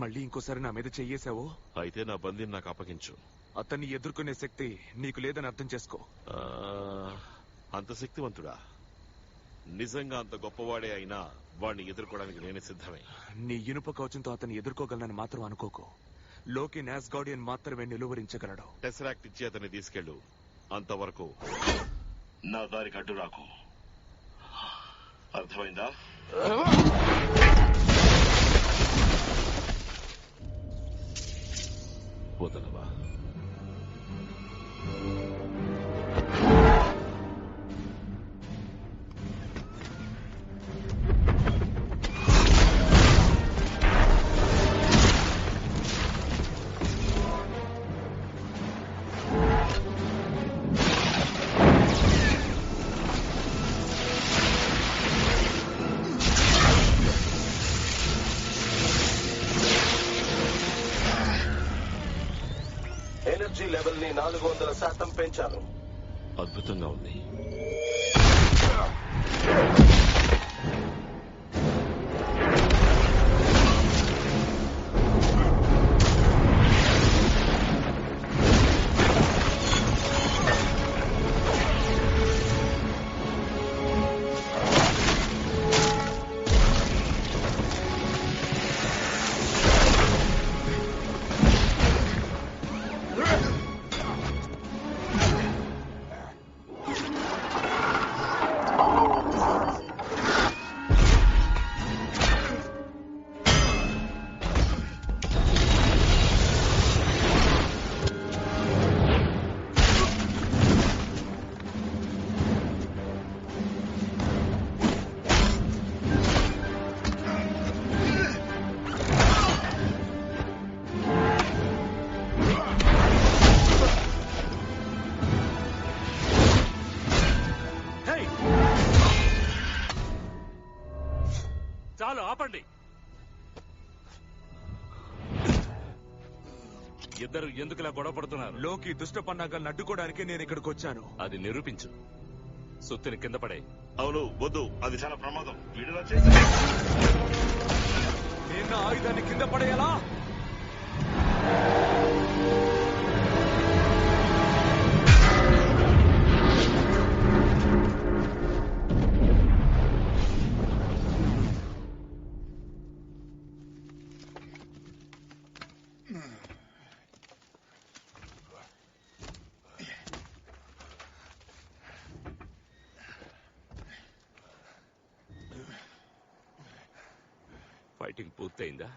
మళ్ళీ ఇంకోసారి నా మీద చెయ్యేశావో అయితే నా బందీని నాకు అప్పగించు. అతన్ని ఎదుర్కొనే శక్తి నీకు లేదని అర్థం చేసుకో. అంత శక్తివంతుడా? నిజంగా అంత గొప్పవాడే అయినా వాడిని ఎదుర్కోవడానికి నేనే సిద్ధమే. నీ ఇనుప కవచంతో అతన్ని ఎదుర్కోగలనని మాత్రం అనుకోకు. లోకి నాస్గార్డియన్ మాత్రమే నిలువరించగలడు. టెసరాక్ట్ ఇచ్చి అతన్ని తీసుకెళ్ళు. అంతవరకు నా దారికి అడ్డు రాకు. అర్థమైందా? వదలవా? ఎనర్జీ లెవెల్ ని 400% పెంచాను. అద్భుతంగా ఉంది. చాలు, ఆపండి. ఇద్దరు ఎందుకులా గొడవ పడుతున్నారు? లోకి దుష్ట పన్నాగాలను అడ్డుకోవడానికే నేను ఇక్కడికి వచ్చాను. అది నిరూపించు. సుత్తిని కింద పడే. అవును, వద్దు, అది చాలా ప్రమాదం. వీడిలా చేసి నేను నా ఆయుధాన్ని కింద పడేయాలా? ఫైటింగ్ పూర్తయిందా?